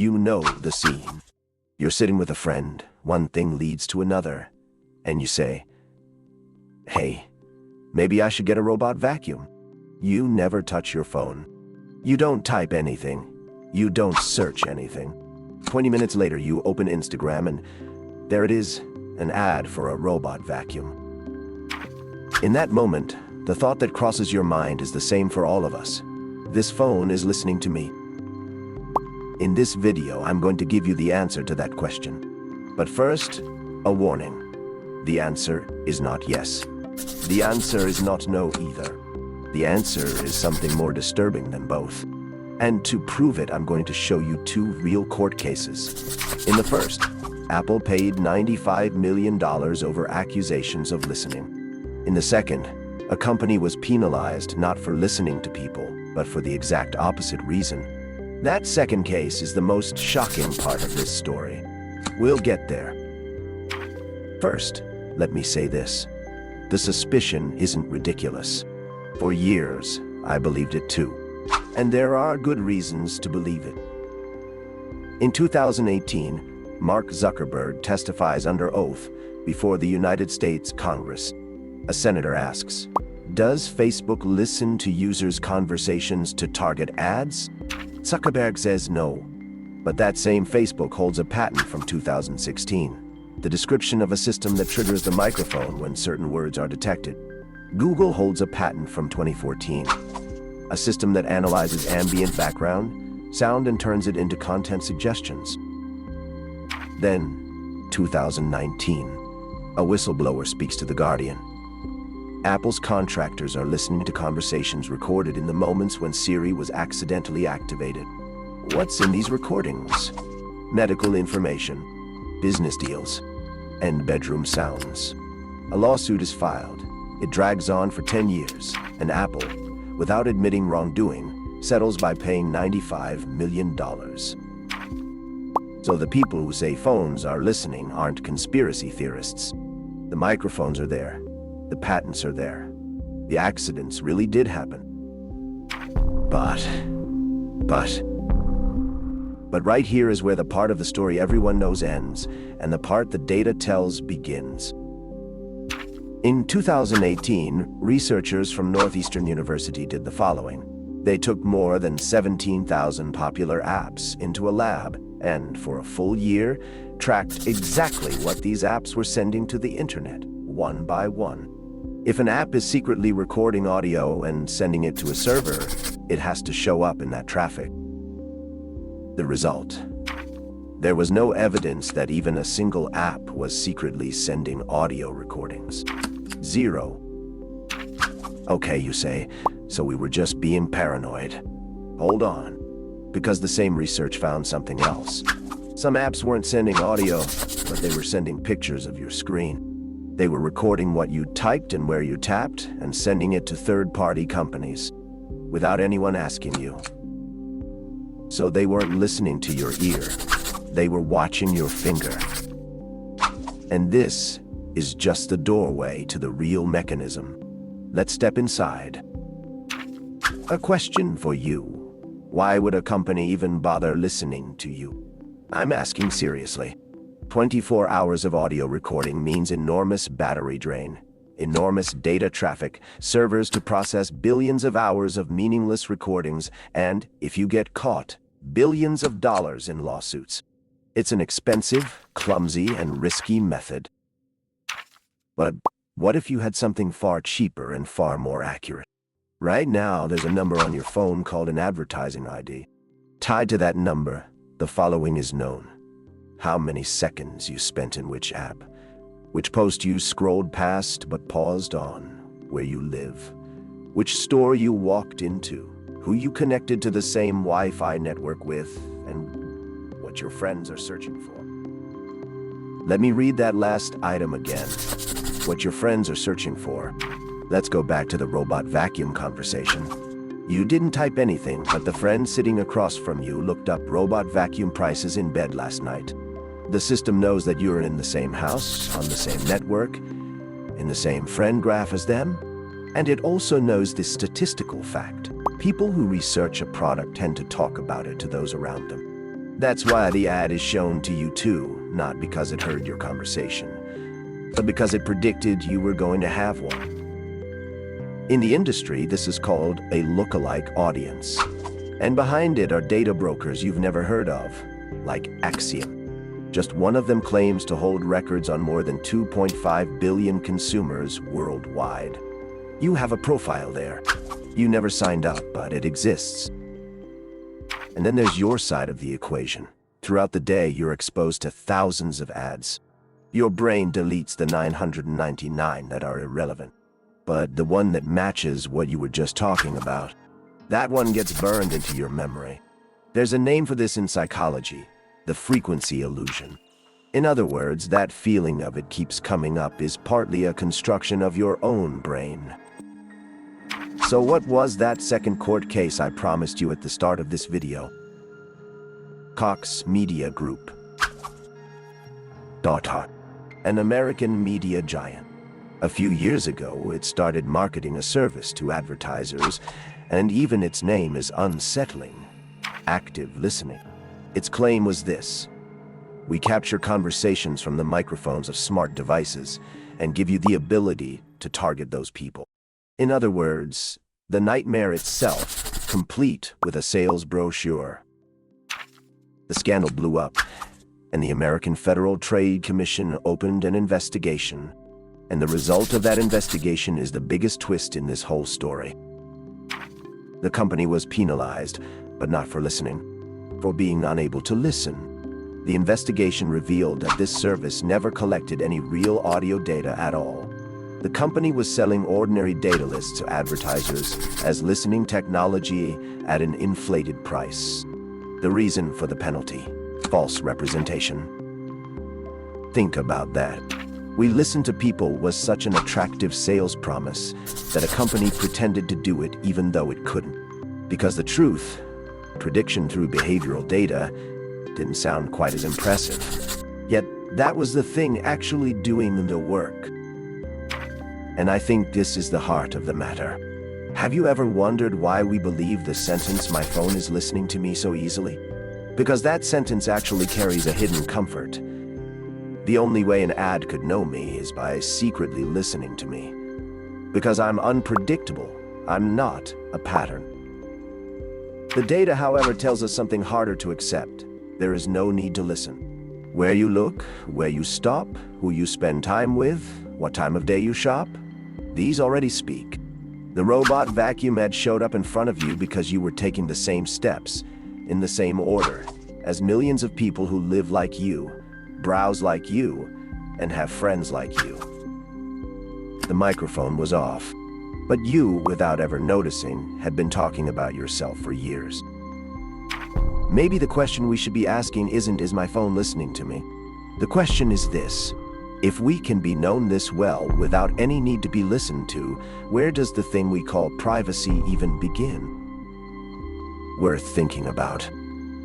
You know the scene. You're sitting with a friend, one thing leads to another, and you say, "Hey, maybe I should get a robot vacuum." You never touch your phone. You don't type anything. You don't search anything. 20 minutes later, you open Instagram and there it is, an ad for a robot vacuum. In that moment, the thought that crosses your mind is the same for all of us. This phone is listening to me. In this video, I'm going to give you the answer to that question. But first, a warning. The answer is not yes. The answer is not no either. The answer is something more disturbing than both. And to prove it, I'm going to show you two real court cases. In the first, Apple paid $95 million over accusations of listening. In the second, a company was penalized not for listening to people, but for the exact opposite reason. That second case is the most shocking part of this story. We'll get there. First, let me say this. The suspicion isn't ridiculous. For years, I believed it too. And there are good reasons to believe it. In 2018, Mark Zuckerberg testifies under oath before the United States Congress. A senator asks, "Does Facebook listen to users' conversations to target ads?" Zuckerberg says no. But that same Facebook holds a patent from 2016. The description of a system that triggers the microphone when certain words are detected. Google holds a patent from 2014. A system that analyzes ambient background sound and turns it into content suggestions. Then, 2019, a whistleblower speaks to The Guardian. Apple's contractors are listening to conversations recorded in the moments when Siri was accidentally activated. What's in these recordings? Medical information, business deals, and bedroom sounds. A lawsuit is filed. It drags on for 10 years, and Apple, without admitting wrongdoing, settles by paying $95 million. So the people who say phones are listening aren't conspiracy theorists. The microphones are there. The patents are there. The accidents really did happen. But right here is where the part of the story everyone knows ends, and the part the data tells begins. In 2018, researchers from Northeastern University did the following. They took more than 17,000 popular apps into a lab and, for a full year, tracked exactly what these apps were sending to the internet, one by one. If an app is secretly recording audio and sending it to a server, it has to show up in that traffic. The result: there was no evidence that even a single app was secretly sending audio recordings. Zero. Okay, you say, so we were just being paranoid. Hold on, because the same research found something else. Some apps weren't sending audio, but they were sending pictures of your screen. They were recording what you typed and where you tapped and sending it to third-party companies without anyone asking you. So they weren't listening to your ear. They were watching your finger. And this is just the doorway to the real mechanism. Let's step inside. A question for you. Why would a company even bother listening to you? I'm asking seriously. 24 hours of audio recording means enormous battery drain, enormous data traffic, servers to process billions of hours of meaningless recordings, and, if you get caught, billions of dollars in lawsuits. It's an expensive, clumsy, and risky method. But what if you had something far cheaper and far more accurate? Right now, there's a number on your phone called an advertising ID. Tied to that number, the following is known. How many seconds you spent in which app, which post you scrolled past but paused on, where you live, which store you walked into, who you connected to the same Wi-Fi network with, and what your friends are searching for. Let me read that last item again. What your friends are searching for. Let's go back to the robot vacuum conversation. You didn't type anything, but the friend sitting across from you looked up robot vacuum prices in bed last night. The system knows that you're in the same house, on the same network, in the same friend graph as them, and it also knows this statistical fact. People who research a product tend to talk about it to those around them. That's why the ad is shown to you too, not because it heard your conversation, but because it predicted you were going to have one. In the industry, this is called a lookalike audience. And behind it are data brokers you've never heard of, like Axiom. Just one of them claims to hold records on more than 2.5 billion consumers worldwide. You have a profile there. You never signed up, but it exists. And then there's your side of the equation. Throughout the day, you're exposed to thousands of ads. Your brain deletes the 999 that are irrelevant. But the one that matches what you were just talking about, that one gets burned into your memory. There's a name for this in psychology, the frequency illusion. In other words, that feeling of it keeps coming up is partly a construction of your own brain. So what was that second court case I promised you at the start of this video? Cox Media Group. An American media giant. A few years ago, it started marketing a service to advertisers, and even its name is unsettling: active listening. Its claim was this: we capture conversations from the microphones of smart devices and give you the ability to target those people. In other words, the nightmare itself, complete with a sales brochure. The scandal blew up, and the American Federal Trade Commission opened an investigation. And the result of that investigation is the biggest twist in this whole story. The company was penalized, but not for listening, for being unable to listen. The investigation revealed that this service never collected any real audio data at all. The company was selling ordinary data lists to advertisers as listening technology at an inflated price. The reason for the penalty: false representation. Think about that. We listened to people was such an attractive sales promise that a company pretended to do it even though it couldn't. Because the truth, prediction through behavioral data, didn't sound quite as impressive. Yet that was the thing actually doing the work. And I think this is the heart of the matter. Have you ever wondered why we believe the sentence "my phone is listening to me" so easily? Because that sentence actually carries a hidden comfort. The only way an ad could know me is by secretly listening to me. Because I'm unpredictable, I'm not a pattern. The data, however, tells us something harder to accept. There is no need to listen. Where you look, where you stop, who you spend time with, what time of day you shop, these already speak. The robot vacuum had showed up in front of you because you were taking the same steps, in the same order, as millions of people who live like you, browse like you, and have friends like you. The microphone was off, but you, without ever noticing, had been talking about yourself for years. Maybe the question we should be asking isn't, "Is my phone listening to me?" The question is this: if we can be known this well without any need to be listened to, where does the thing we call privacy even begin? Worth thinking about.